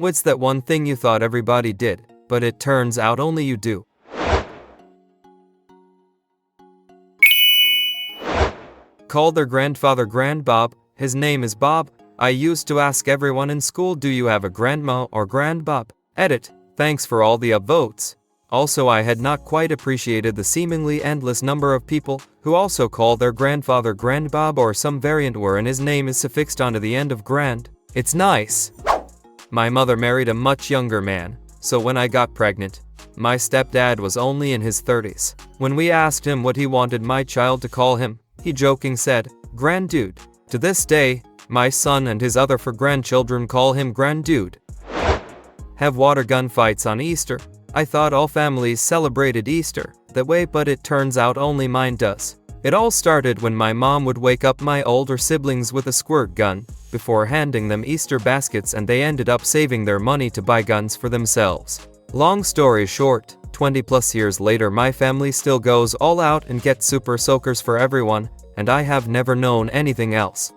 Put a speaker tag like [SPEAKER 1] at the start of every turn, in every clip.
[SPEAKER 1] What's that one thing you thought everybody did, but it turns out only you do? Called their grandfather Grandbob. His name is Bob. I used to ask everyone in school, do you have a grandma or grandbob? Edit. Thanks for all the upvotes. Also, I had not quite appreciated the seemingly endless number of people who also call their grandfather Grandbob or some variant wherein his name is suffixed onto the end of grand. It's nice. My mother married a much younger man, so when I got pregnant, my stepdad was only in his 30s. When we asked him what he wanted my child to call him, he joking said, Grand Dude. To this day, my son and his other 4 grandchildren call him Grand Dude. Have water gun fights on Easter. I thought all families celebrated Easter that way, but it turns out only mine does. It all started when my mom would wake up my older siblings with a squirt gun before handing them Easter baskets, and they ended up saving their money to buy guns for themselves. Long story short, 20 plus years later my family still goes all out and gets super soakers for everyone, and I have never known anything else.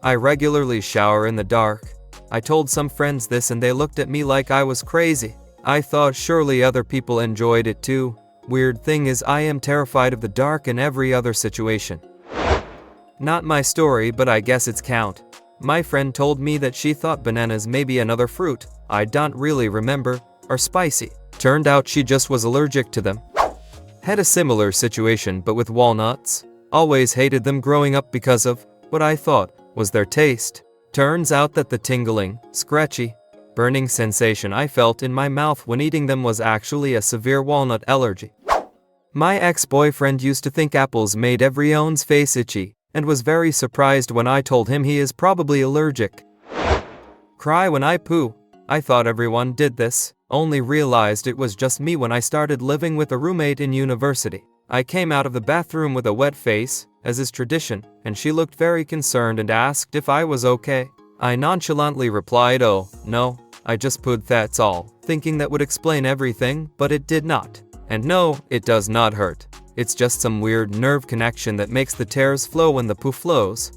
[SPEAKER 1] I regularly shower in the dark. I told some friends this and they looked at me like I was crazy. I thought surely other people enjoyed it too. Weird thing is I am terrified of the dark in every other situation. Not my story, but I guess it's count. My friend told me that she thought bananas, maybe another fruit I don't really remember, are spicy. Turned out she just was allergic to them. Had a similar situation but with walnuts. Always hated them growing up because of what I thought was their taste. Turns out that the tingling, scratchy, burning sensation I felt in my mouth when eating them was actually a severe walnut allergy. My ex-boyfriend used to think apples made everyone's face itchy, and was very surprised when I told him he is probably allergic. Cry when I poo. I thought everyone did this, only realized it was just me when I started living with a roommate in university. I came out of the bathroom with a wet face, as is tradition, and she looked very concerned and asked if I was okay. I nonchalantly replied, oh, no, I just pooed, that's all, thinking that would explain everything, but it did not. And no, it does not hurt. It's just some weird nerve connection that makes the tears flow when the poo flows.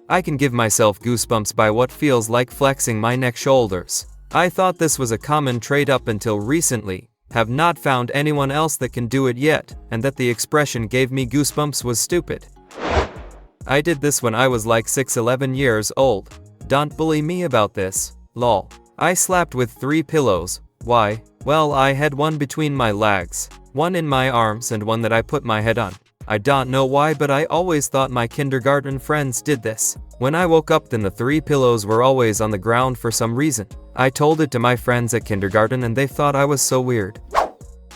[SPEAKER 1] I can give myself goosebumps by what feels like flexing my neck shoulders. I thought this was a common trait up until recently, have not found anyone else that can do it yet, and that the expression gave me goosebumps was stupid. I did this when I was like 11 years old. Don't bully me about this, lol. I slept with 3 pillows. Why? Well, I had one between my legs, one in my arms, and one that I put my head on. I don't know why, but I always thought my kindergarten friends did this. When I woke up, then the 3 pillows were always on the ground for some reason. I told it to my friends at kindergarten and they thought I was so weird.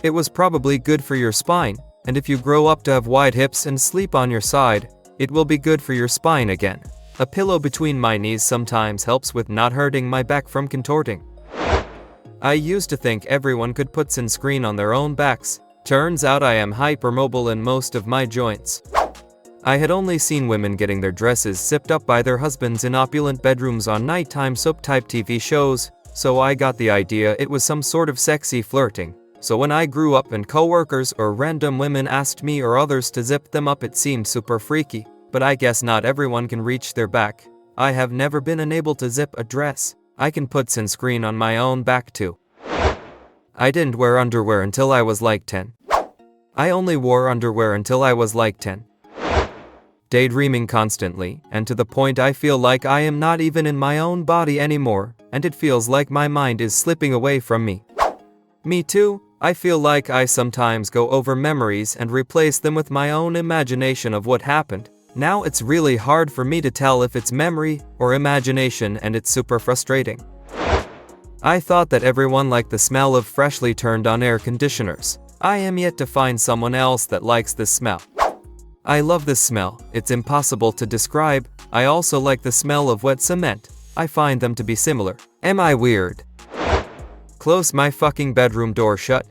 [SPEAKER 1] It was probably good for your spine, and if you grow up to have wide hips and sleep on your side, it will be good for your spine again. A pillow between my knees sometimes helps with not hurting my back from contorting. I used to think everyone could put sunscreen on their own backs. Turns out I am hypermobile in most of my joints. I had only seen women getting their dresses zipped up by their husbands in opulent bedrooms on nighttime soap-type TV shows, so I got the idea it was some sort of sexy flirting. So when I grew up and coworkers or random women asked me or others to zip them up, it seemed super freaky, but I guess not everyone can reach their back. I have never been unable to zip a dress. I can put sunscreen on my own back too. I didn't wear underwear until I was like 10. I only wore underwear until I was like 10. Daydreaming constantly, and to the point I feel like I am not even in my own body anymore, and it feels like my mind is slipping away from me. Me too. I feel like I sometimes go over memories and replace them with my own imagination of what happened. Now it's really hard for me to tell if it's memory or imagination, and it's super frustrating. I thought that everyone liked the smell of freshly turned on air conditioners. I am yet to find someone else that likes this smell. I love this smell, it's impossible to describe. I also like the smell of wet cement. I find them to be similar. Am I weird? Close my fucking bedroom door shut.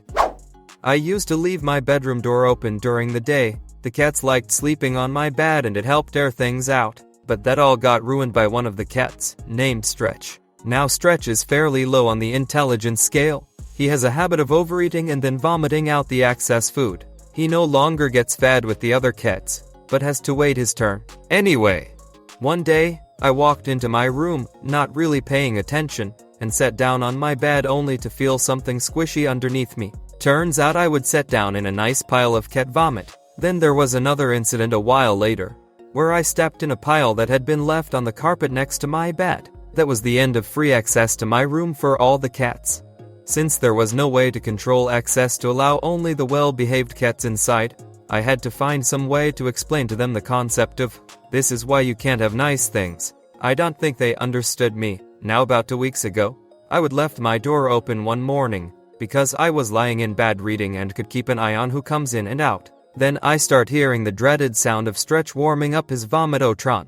[SPEAKER 1] I used to leave my bedroom door open during the day. The cats liked sleeping on my bed and it helped air things out. But that all got ruined by one of the cats, named Stretch. Now Stretch is fairly low on the intelligence scale. He has a habit of overeating and then vomiting out the excess food. He no longer gets fed with the other cats, but has to wait his turn. Anyway, one day, I walked into my room, not really paying attention, and sat down on my bed only to feel something squishy underneath me. Turns out I would sit down in a nice pile of cat vomit. Then there was another incident a while later, where I stepped in a pile that had been left on the carpet next to my bed. That was the end of free access to my room for all the cats. Since there was no way to control access to allow only the well-behaved cats inside, I had to find some way to explain to them the concept of, this is why you can't have nice things. I don't think they understood me. Now about 2 weeks ago, I would left my door open one morning, because I was lying in bed reading and could keep an eye on who comes in and out. Then I start hearing the dreaded sound of Stretch warming up his vomitotron.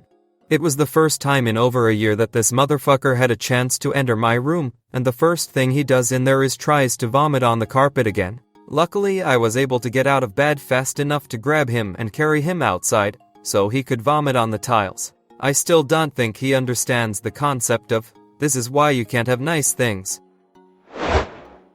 [SPEAKER 1] It was the first time in over a year that this motherfucker had a chance to enter my room, and the first thing he does in there is tries to vomit on the carpet again. Luckily, I was able to get out of bed fast enough to grab him and carry him outside, so he could vomit on the tiles. I still don't think he understands the concept of, this is why you can't have nice things.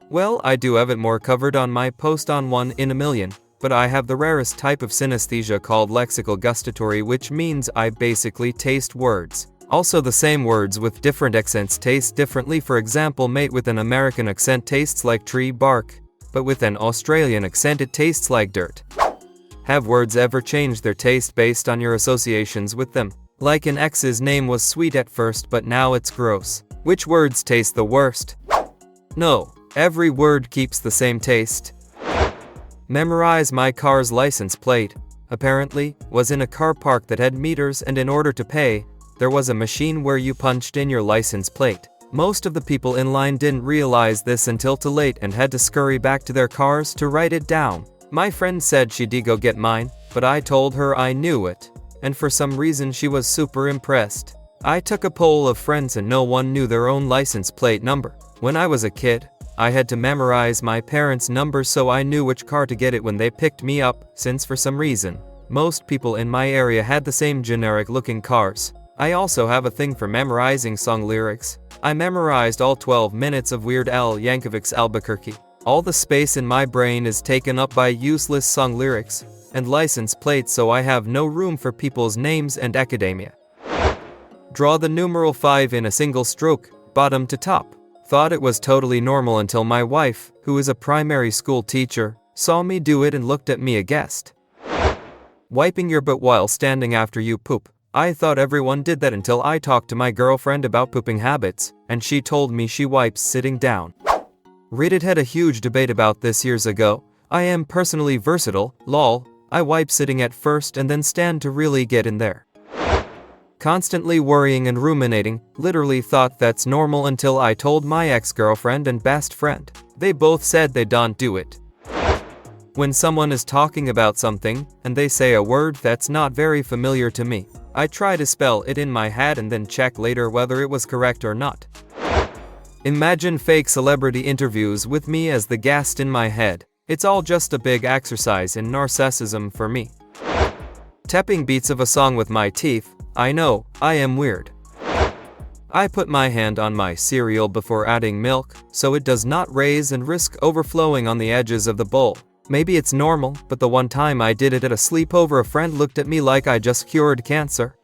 [SPEAKER 1] Well, I do have it more covered on my post on 1 in a million, but I have the rarest type of synesthesia called lexical gustatory, which means I basically taste words. Also, the same words with different accents taste differently. For example, mate with an American accent tastes like tree bark, but with an Australian accent it tastes like dirt. Have words ever changed their taste based on your associations with them? Like an ex's name was sweet at first but now it's gross. Which words taste the worst? No, every word keeps the same taste. Memorize my car's license plate. Apparently, was in a car park that had meters, and in order to pay, there was a machine where you punched in your license plate. Most of the people in line didn't realize this until too late and had to scurry back to their cars to write it down. My friend said she'd go get mine, but I told her I knew it, and for some reason she was super impressed. I took a poll of friends and no one knew their own license plate number. When I was a kid, I had to memorize my parents' numbers so I knew which car to get it when they picked me up, since for some reason, most people in my area had the same generic-looking cars. I also have a thing for memorizing song lyrics. I memorized all 12 minutes of Weird Al Yankovic's Albuquerque. All the space in my brain is taken up by useless song lyrics and license plates, so I have no room for people's names and academia. Draw the numeral 5 in a single stroke, bottom to top. Thought it was totally normal until my wife, who is a primary school teacher, saw me do it and looked at me aghast. Wiping your butt while standing after you poop. I thought everyone did that until I talked to my girlfriend about pooping habits, and she told me she wipes sitting down. Reddit had a huge debate about this years ago. I am personally versatile, lol. I wipe sitting at first and then stand to really get in there. Constantly worrying and ruminating, literally thought that's normal until I told my ex-girlfriend and best friend. They both said they don't do it. When someone is talking about something, and they say a word that's not very familiar to me, I try to spell it in my head and then check later whether it was correct or not. Imagine fake celebrity interviews with me as the guest in my head. It's all just a big exercise in narcissism for me. Tapping beats of a song with my teeth. I know, I am weird. I put my hand on my cereal before adding milk, so it does not raise and risk overflowing on the edges of the bowl. Maybe it's normal, but the one time I did it at a sleepover, a friend looked at me like I just cured cancer.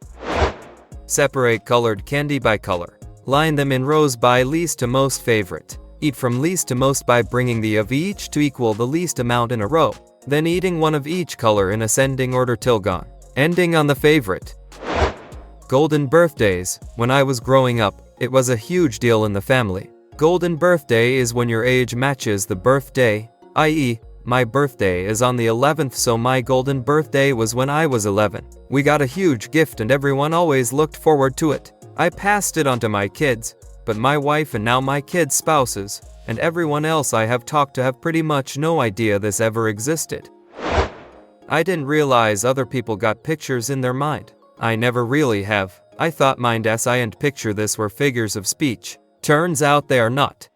[SPEAKER 1] Separate colored candy by color. Line them in rows by least to most favorite. Eat from least to most by bringing the of each to equal the least amount in a row. Then eating one of each color in ascending order till gone. Ending on the favorite. Golden birthdays. When I was growing up, it was a huge deal in the family. Golden birthday is when your age matches the birthday, i.e., my birthday is on the 11th, so my golden birthday was when I was 11. We got a huge gift and everyone always looked forward to it. I passed it on to my kids, but my wife and now my kids' spouses, and everyone else I have talked to have pretty much no idea this ever existed. I didn't realize other people got pictures in their mind. I never really have. I thought mind I and picture this were figures of speech. Turns out they are not.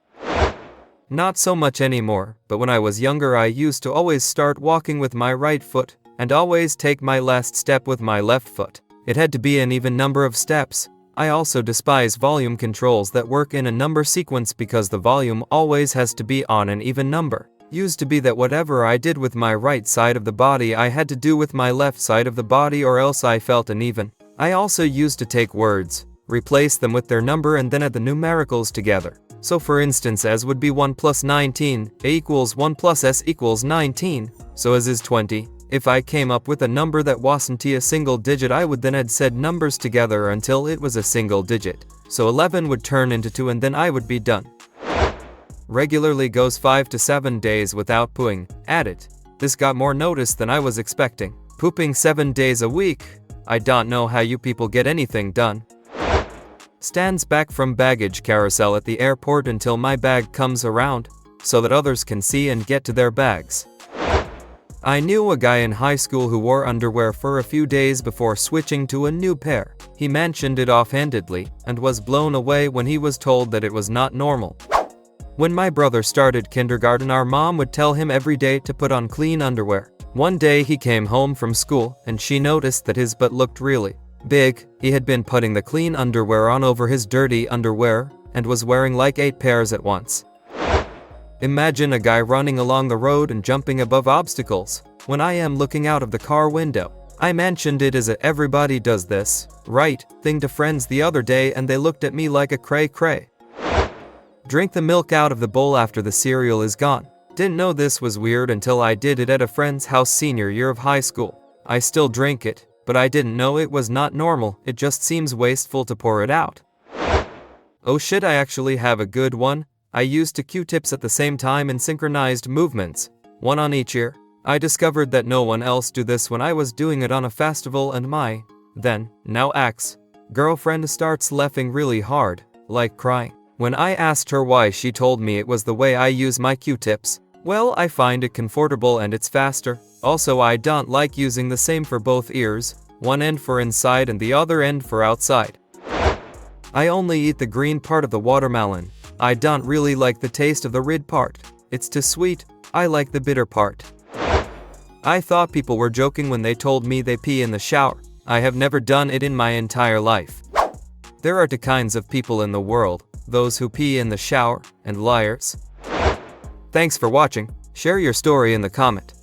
[SPEAKER 1] Not so much anymore, but when I was younger I used to always start walking with my right foot, and always take my last step with my left foot. It had to be an even number of steps. I also despise volume controls that work in a number sequence because the volume always has to be on an even number. Used to be that whatever I did with my right side of the body I had to do with my left side of the body or else I felt uneven. I also used to take words, replace them with their number and then add the numericals together. So for instance, as would be 1 plus 19, a equals 1 plus s equals 19, so as is 20. If I came up with a number that wasn't a single digit, I would then add said numbers together until it was a single digit. So 11 would turn into 2 and then I would be done. Regularly goes 5 to 7 days without pooing. Add it. This got more notice than I was expecting. Pooping 7 days a week? I don't know how you people get anything done. Stands back from baggage carousel at the airport until my bag comes around, so that others can see and get to their bags. I knew a guy in high school who wore underwear for a few days before switching to a new pair. He mentioned it offhandedly, and was blown away when he was told that it was not normal. When my brother started kindergarten, our mom would tell him every day to put on clean underwear. One day he came home from school, and she noticed that his butt looked really big. He had been putting the clean underwear on over his dirty underwear, and was wearing like 8 pairs at once. Imagine a guy running along the road and jumping above obstacles, when I am looking out of the car window. I mentioned it as a everybody does this, right, thing to friends the other day, and they looked at me like a cray-cray. Drink the milk out of the bowl after the cereal is gone. Didn't know this was weird until I did it at a friend's house senior year of high school. I still drink it, but I didn't know it was not normal. It just seems wasteful to pour it out. Oh shit, I actually have a good one. I used 2 Q-tips at the same time in synchronized movements, one on each ear. I discovered that no one else do this when I was doing it on a festival, and my now ex-girlfriend starts laughing really hard, like crying. When I asked her why, she told me it was the way I use my Q-tips. Well, I find it comfortable and it's faster. Also, I don't like using the same for both ears, one end for inside and the other end for outside. I only eat the green part of the watermelon. I don't really like the taste of the red part. It's too sweet. I like the bitter part. I thought people were joking when they told me they pee in the shower. I have never done it in my entire life. There are 2 kinds of people in the world, those who pee in the shower, and liars. Thanks for watching. Share your story in the comment.